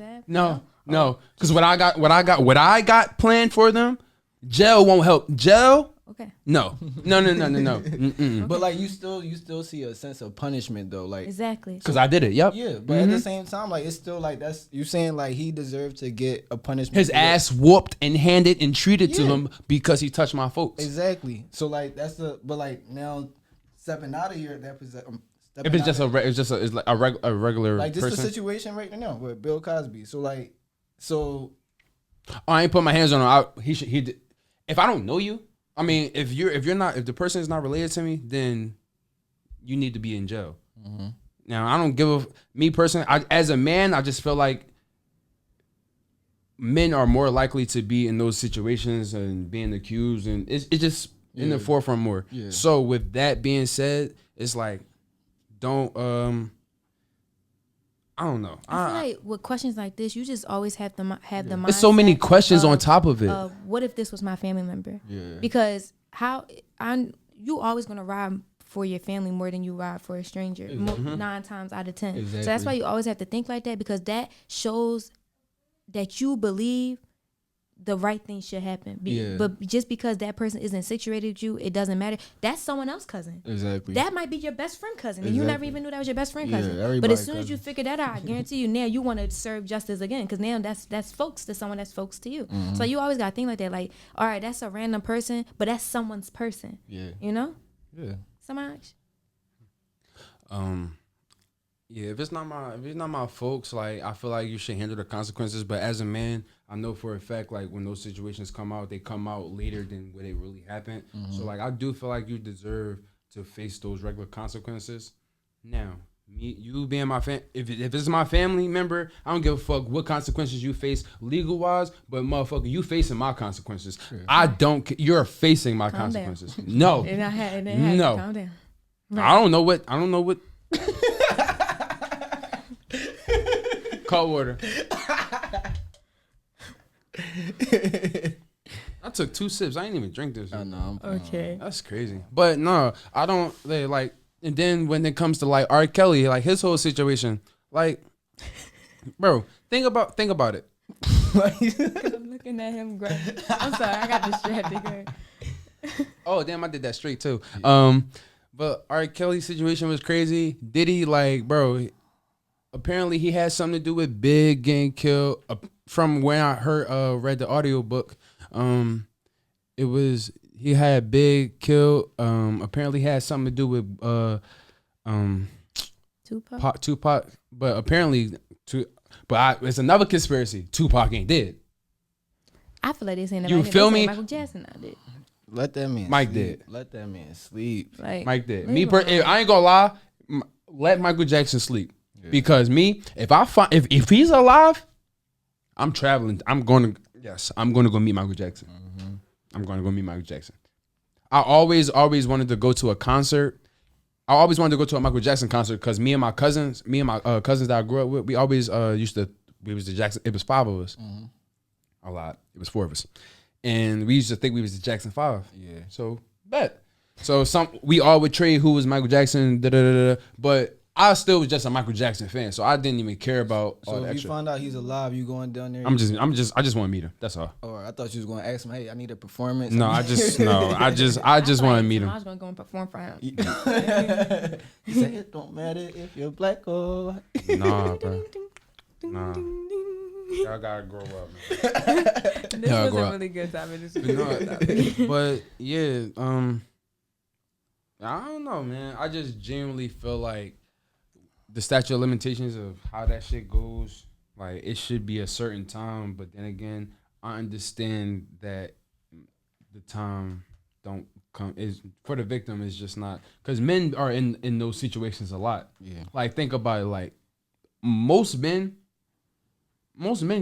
Because what I got planned for them, jail won't help. Jail. Okay. No. But like you still see a sense of punishment though, like exactly. Because I did it. Yep. Yeah, but at the same time, like it's still like that's you saying like he deserved to get a punishment. His ass whooped and handed and treated to him because he touched my folks. Exactly. So like but like now stepping out of here, that if it's just it's like a regular like just person. the situation right now with Bill Cosby. So I ain't put my hands on him. He did. If I don't know you. I mean, if the person is not related to me, then you need to be in jail. Mm-hmm. Now, I don't give me personally, as a man, I just feel like men are more likely to be in those situations and being accused, and it's just in the forefront more. Yeah. So with that being said, it's like, don't, I don't know. I feel like with questions like this, you just always have to have the mindset. There's so many questions on top of it. What if this was my family member? Yeah. Because you always gonna ride for your family more than you ride for a stranger. Mm-hmm. 9 times out of 10. Exactly. So that's why you always have to think like that, because that shows that you believe the right thing should happen. But just because that person isn't situated with you, it doesn't matter. That's someone else's cousin. Exactly. That might be your best friend cousin. And you never even knew that was your best friend cousin. But as soon as you figure that out, I guarantee you now you want to serve justice again, because now that's folks to someone that's folks to you. Mm-hmm. So you always got to think like that. Like, all right, that's a random person, but that's someone's person. Yeah. You know? Yeah. Semaj? Yeah, if it's not my folks, like I feel like you should handle the consequences. But as a man, I know for a fact, like when those situations come out, they come out later than what it really happened. Mm-hmm. So like I do feel like you deserve to face those regular consequences. Now, you being my if it's my family member, I don't give a fuck what consequences you face legal wise, but motherfucker, you facing my consequences. Sure. I don't. You're facing my consequences. Down. No, no. Calm down. Right. I don't know what. Cold water. I took 2 sips. I ain't even drink this. I know. Okay. That's crazy. But no, I don't like. And then when it comes to like R. Kelly, like his whole situation, like, bro, think about it. I'm looking at him. I'm sorry, I got distracted. Oh damn, I did that straight too. Yeah. But R. Kelly's situation was crazy. Diddy, like, bro, apparently he had something to do with Big getting killed. From when I read the audiobook, it was he had Big killed. Apparently had something to do with Tupac. But apparently, it's another conspiracy. Tupac ain't dead. I feel like they saying that. You feel me? Michael Jackson not dead. Let that man. Mike sleep. did. Let that man sleep. Like, Mike did. I ain't gonna lie. Let Michael Jackson sleep. Yeah. Because if he's alive, I'm traveling. I'm gonna go meet Michael Jackson. Mm-hmm. I'm gonna go meet Michael Jackson. I always wanted to go to a concert. I always wanted to go to a Michael Jackson concert because me and my cousins that I grew up with, we always we was the Jackson. It was 5 of us. Mm-hmm. A lot. It was 4 of us. And we used to think we was the Jackson 5. Yeah. So bet. So we all would trade who was Michael Jackson. But I still was just a Michael Jackson fan, so I didn't even care about all So the if you extra. find out he's alive, you going down there? I just want to meet him. That's all. Or I thought you was going to ask him, hey, I need a performance. No, I just want to meet him. Semaj gonna go and perform for him. He said, it don't matter if you're black or white. Nah, bro. Nah. Y'all gotta grow up, man. This Yeah, was grow a up. really good topic. This was But, a really good topic. but yeah, I don't know, man. I just genuinely feel like the statute of limitations of how that shit goes, like it should be a certain time. But then again, I understand that the time don't come is for the victim is just not because men are in those situations a lot. Yeah. Like think about it, like most men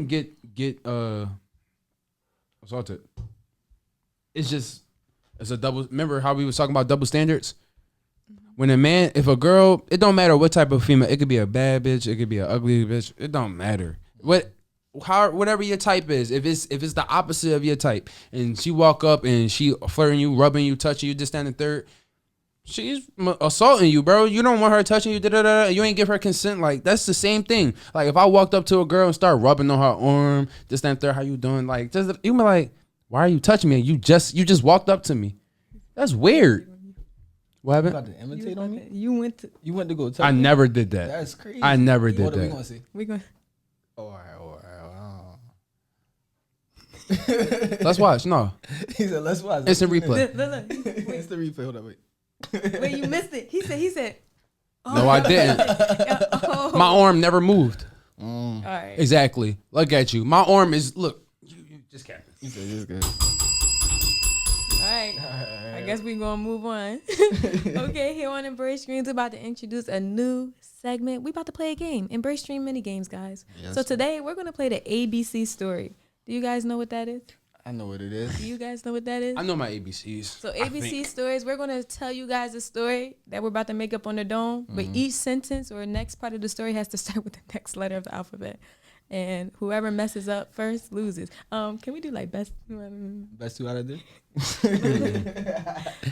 get assaulted. It's a double. Remember how we was talking about double standards? When if a girl, it don't matter what type of female. It could be a bad bitch. It could be an ugly bitch. It don't matter. Whatever your type is. If it's the opposite of your type, and she walk up and she flirting you, rubbing you, touching you, this, that, and the third, she's assaulting you, bro. You don't want her touching you. You ain't give her consent. Like that's the same thing. Like if I walked up to a girl and start rubbing on her arm, this, that, and third, how you doing? Like just you be like, why are you touching me? You just walked up to me. That's weird. What You happened? about to imitate on me? You went to go touch I me? never did that. That's crazy. I never did What are we that. going to see? we going All right. Let's watch. No, He said, let's watch. instant replay. look. Instant replay. Hold on, wait. Wait, you missed it. He said. Oh. No, I didn't. Oh. My arm never moved. All right. Exactly. Look at you. My arm is look. You just can't. He said, this good. All right. I guess we're going to move on. Okay, here on Embrace Streams, we're about to introduce a new segment. We're about to play a game, Embrace Stream mini games, guys. Yes. So today, we're going to play the ABC story. Do you guys know what that is? I know what it is. Do you guys know what that is? I know my ABCs. So ABC stories, we're going to tell you guys a story that we're about to make up on the dome. But each sentence or next part of the story has to start with the next letter of the alphabet. And whoever messes up first loses. Can we do like best? Best two out of this?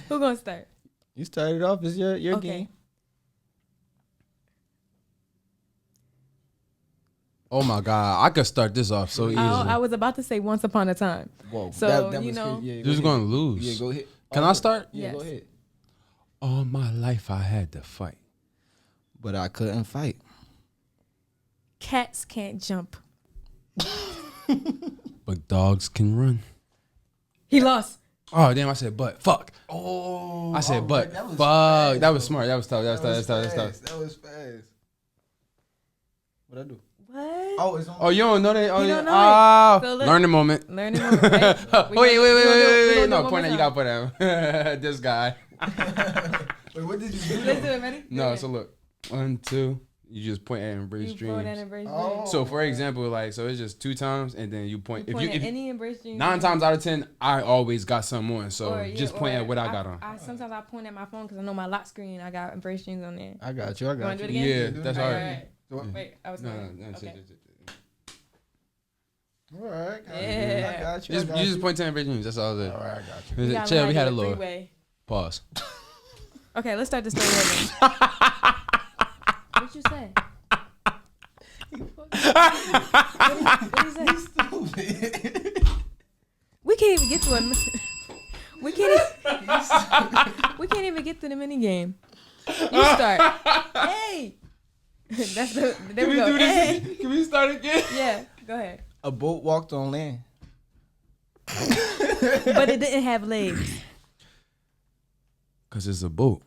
Who gonna start? You started off. It's your Okay. game. Oh my God, I could start this off so easily. I was about to say Once Upon a Time. Whoa. So, that you was know- crazy. Yeah, You're just gonna lose. Yeah, go ahead. Can I start? Yeah, Yes. go ahead. All my life I had to fight. But I couldn't fight. Cats can't jump. But dogs can run. He lost. Oh damn! I said but. Fuck. Oh. I said but. that was Fuck. fast, That was though. smart. That was tough. That was tough. That was tough. That was fast. What'd I do? What? Oh, it's on. Oh, you don't know that? Oh, You yeah. don't know Ah, it. So look- learn the moment. Learn it. Right? Wait. No, point point that. You gotta put that. This guy. Wait, what did you do? Let's do it. Ready? No, so look. 1, 2. You just point at Embrace You point at Dreams. Embrace Oh. Dreams. So for example, like so it's just 2 times and then you point. You point at any Embrace Dreams. 9 times out of 10, I always got something on. So Or, yeah, just point or at what I got on. Sometimes I point at my phone because I know my lock screen. I got Embrace Dreams on there. I got you. You wanna do it again? Yeah, that's All all right. right. Wait, I was No, going. no, Okay. All right. Yeah. I got you. You just point to Embrace Dreams. That's all it is. All right, I got you. We gotta Chill, learn we how had to a do little three-way. pause. Okay, let's start the story over. What you say? What you say? We can't even get to a. We can't even get to the mini game. You start. Hey. That's the. There we go. Hey. Can we start again? Yeah. Go ahead. A boat walked on land. But it didn't have legs. Cause it's a boat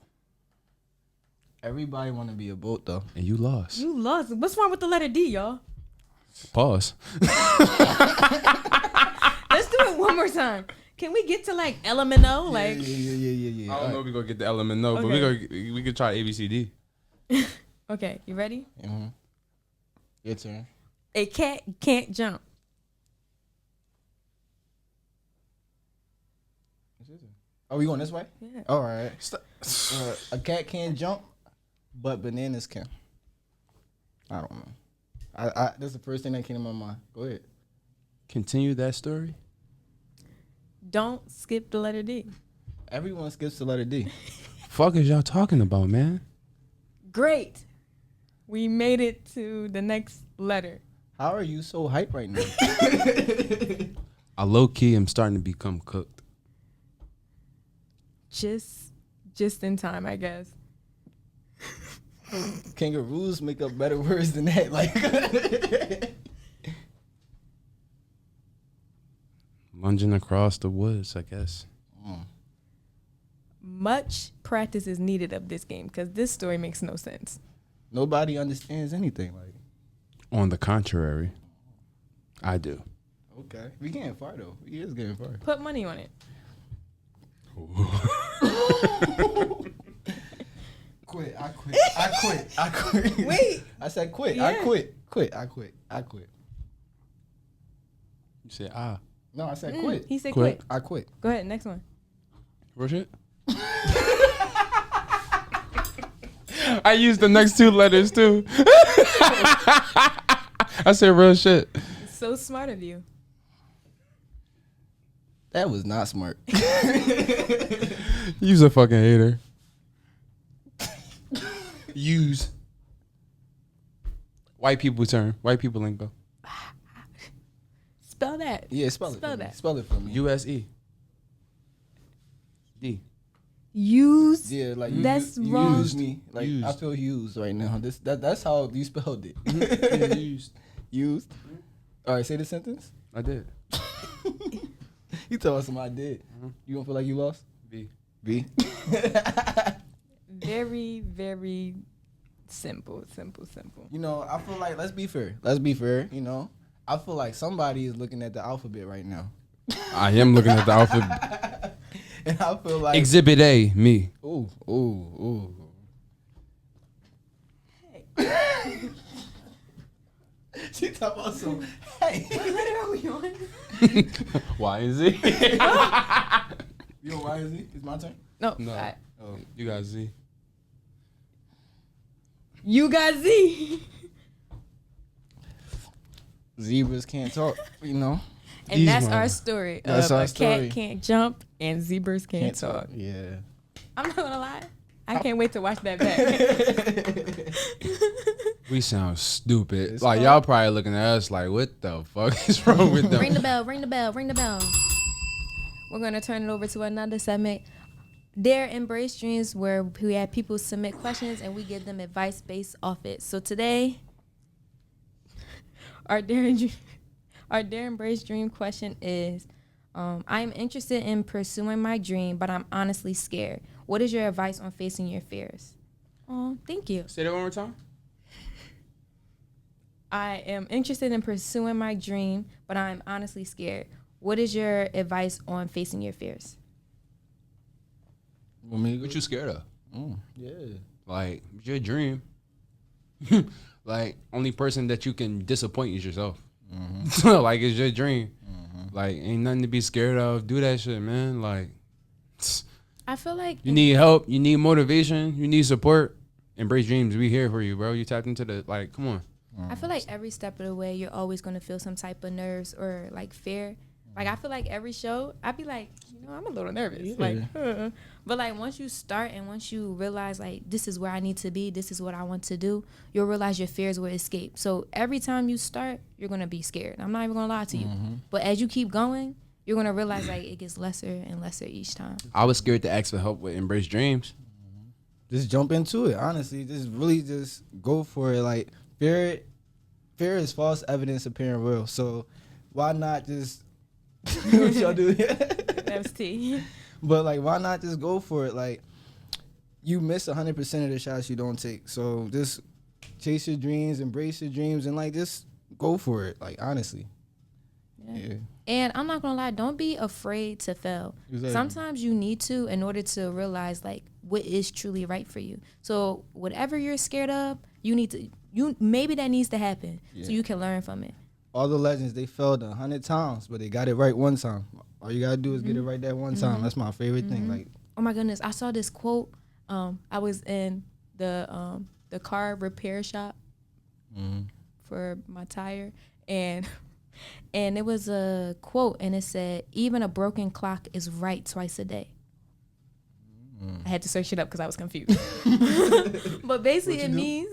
Everybody want to be a boat though. and you lost. You lost. What's wrong with the letter D, y'all? Pause. Let's do it one more time. Can we get to like LMNO? Like, Yeah. I don't know if we gonna get the element no, but we could try ABCD. okay, you ready? Mm-hmm. Your turn. A cat can't jump. Are we going this way? Yeah. All right. A cat can't jump, but bananas can. I don't know. That's the first thing that came to my mind. Go ahead. Continue that story. Don't skip the letter D. Everyone skips the letter D. Fuck is y'all talking about, man? Great. We made it to the next letter. How are you so hype right now? I low key am starting to become cooked. Just in time, I guess. Kangaroos make up better words than that. Like Lunging across the woods, I guess. Much practice is needed of this game because this story makes no sense. Nobody understands anything. Like, On the contrary, I do. okay, we getting far though. We is getting far. Put money on it. Quit. I quit. Wait. I said quit. Yeah. I quit. You said, ah. No, I said quit. He said Quit. quit. I quit. Go ahead, next one. Real shit? I used the next two letters too. I said real shit. So smart of you. That was not smart. You's a fucking hater. Use. White people term. White people lingo. Spell that. Yeah, spell it. Spell for me. that. Spell it for me. U-S-E. D. Use. Yeah, like That's you wrong. use me. Like Used. I feel used right now. That's how you spelled it. Used. Used. All right, say the sentence. I did. You tell us something I did. You don't feel like you lost? B. B. Very, very simple. You know, I feel like let's be fair. You know, I feel like somebody is looking at the alphabet right now, I am looking at the alphabet. and I feel like Exhibit A, me. ooh. She talking about some. Hey, What are we on? Y and Z. you know why is it? It's my turn. No. No. Oh, You got Z. You got Z. zebras can't talk. You know, And These that's ones. our story. That's of our a story. cat can't jump and zebras can't talk. Yeah. I'm not gonna lie. I can't wait to watch that back. We sound stupid. It's like fine. y'all probably looking at us like, what the fuck is wrong with them? Ring the bell. We're gonna turn it over to another segment. Dare Embrace Dreams, where we have people submit questions and we give them advice based off it. So today, our Dare Embrace Dream question is, I'm interested in pursuing my dream, but I'm honestly scared. What is your advice on facing your fears? Oh, thank you. Say that one more time. I am interested in pursuing my dream, but I'm honestly scared. What is your advice on facing your fears? What you scared of? Yeah. Like, it's your dream. Like, only person that you can disappoint is yourself. Like, it's your dream. Like, ain't nothing to be scared of. Do that shit, man. Like, I feel like you need help. You need motivation. You need support. Embrace dreams. We here for you, bro. You tapped into the, like, come on. I feel like every step of the way, you're always going to feel some type of nerves or like fear. Like, I feel like every show, I'd be like, I'm a little nervous. Yeah. Like, but like once you start and once you realize like, this is where I need to be, this is what I want to do, you'll realize your fears will escape. So every time you start, you're going to be scared. I'm not even going to lie to you. But as you keep going, you're going to realize like it gets lesser and lesser each time. I was scared to ask for help with Embrace Dreams. Just jump into it. Honestly, just go for it. Like fear is false evidence appearing real. So why not just what y'all do? That was T. But like, why not just go for it? Like, you miss 100% of the shots you don't take. So just chase your dreams, embrace your dreams, and like just go for it. Like honestly, yeah. And I'm not gonna lie, don't be afraid to fail. Exactly. Sometimes you need to in order to realize like what is truly right for you. So whatever you're scared of, maybe that needs to happen so you can learn from it. All the legends, they failed 100 times, but they got it right one time. All you gotta do is get it right that one time. That's my favorite thing. Like, Oh my goodness, I saw this quote. I was in the car repair shop for my tire, and it was a quote, and it said, "Even a broken clock is right twice a day." I had to search it up because I was confused. But basically, it means.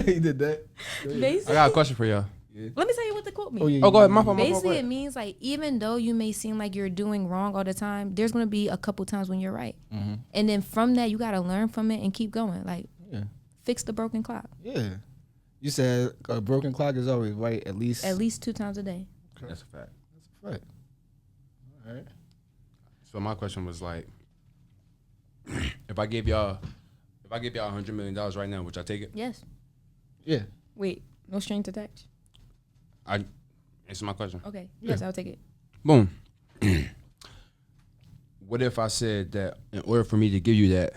He did that. Basically, I got a question for y'all. let me tell you what the quote means. yeah, Oh, go ahead. My fault. Basically, it means like even though you may seem like you're doing wrong all the time, there's gonna be a couple times when you're right, and then from that you gotta learn from it and keep going. Like, fix the broken clock. Yeah. You said a broken clock is always right at least 2 times a day. Okay. That's a fact. Right. All right. So my question was like, if I gave y'all $100 million right now, would y'all take it? Yes. Yeah. Wait, no strings attached. I answer my question. Okay. Yes, I'll take it. Boom. What if I said that in order for me to give you that,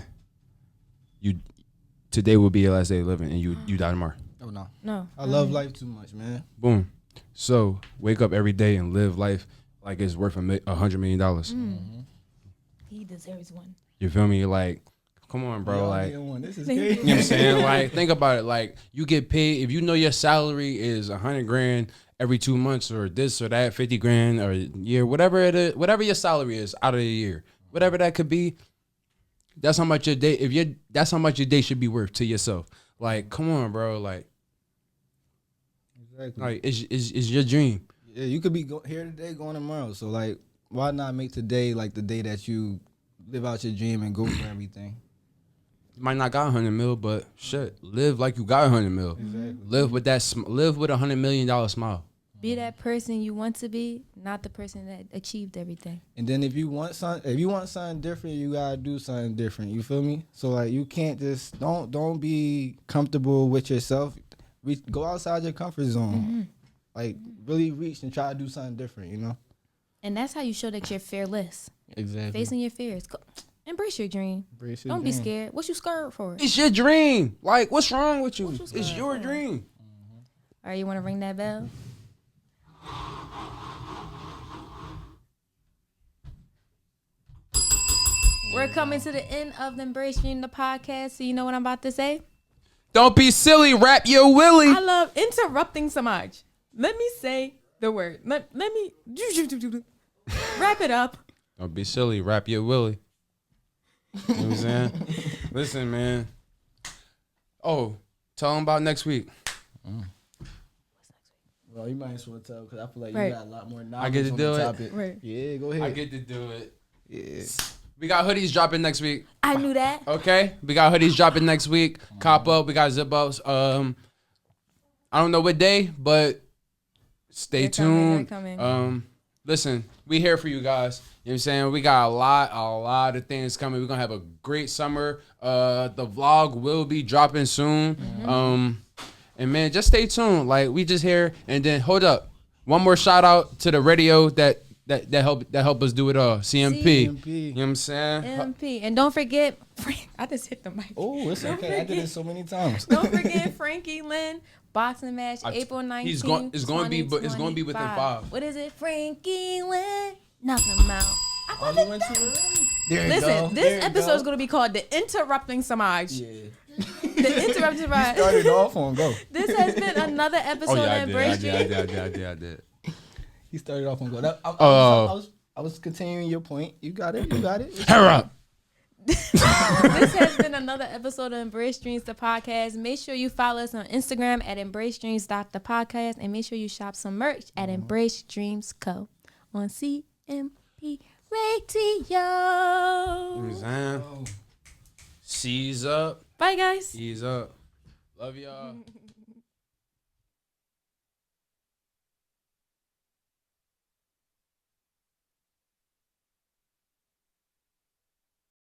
today will be your last day of living and you die tomorrow? Oh no. No. I love life too much, man. Boom. So wake up every day and live life like it's worth $100 million. He deserves one. You feel me? Like, come on, bro. Y'all Like, getting one. This is Thank crazy. you know what I'm saying? Like, think about it. Like, you get paid if you know your salary is $100,000 every 2 months, or this or that, 50 grand or a year, whatever it is, whatever your salary is out of the year, whatever that could be. That's how much your day. That's how much your day should be worth to yourself. Like, come on, bro. Like, Exactly. it's your dream. Yeah, you could be here today, going tomorrow. So like, why not make today like the day that you live out your dream and go for everything? You might not got 100 mil, but shit, live like you got 100 mil. Exactly. Live with that. Live with $100 million smile. Be that person you want to be, not the person that achieved everything. And then if you want something different, you gotta do something different. You feel me? So like, you can't just don't be comfortable with yourself. Go outside your comfort zone. Like, really reach and try to do something different. You know? And that's how you show that you're fearless. Exactly. Facing your fears. Embrace your dream. Don't be scared. What you scared for? It's your dream. Like, what's wrong with you? What you It's scared your for? dream. All right, you want to ring that bell? We're coming to the end of the Embrace Dream, the podcast. So you know what I'm about to say? Don't be silly. Rap your willy. I love interrupting Semaj. Let me say the word. Let me wrap it up. Don't be silly. Rap your willy. You know what I'm saying? Listen, man. Oh, tell them about next week. Well, you might as well tell, because I feel like Right. you got a lot more knowledge I get to on do the it? topic. Right. Yeah, go ahead. I get to do it. Yeah. We got hoodies dropping next week. I knew that. Okay, we got hoodies dropping next week. Cop up. We got zip ups. I don't know what day, but stay They're coming, tuned. they're coming. Listen, we here for you guys. You know what I'm saying? We got a lot of things coming. We're gonna have a great summer. The vlog will be dropping soon. And man, just stay tuned. Like, we just here. And then hold up, one more shout out to the radio that help us do it all. CMP. CMP. You know what I'm saying? MP. And don't forget, I just hit the mic. Oh, it's okay. I did it so many times. Don't forget Frankie Lynn boxing match April 19th. It's going to be within 5. What is it? Frankie Lynn, knock him out. Oh, you went too early? There you go. Listen, There this you episode go. is going to be called The Interrupting Samaj. Yeah. The Interrupting Samaj. Started off on go. This has been another episode of Embrace Dream. I did. He started off on go. I was continuing your point. You got it. Hurry up. This has been another episode of Embrace Dreams, the podcast. Make sure you follow us on Instagram at embracedreams.thepodcast, and make sure you shop some merch at Embrace Dreams Co. on CMP Radio. Seize up. Bye, guys. Ease up. Love y'all.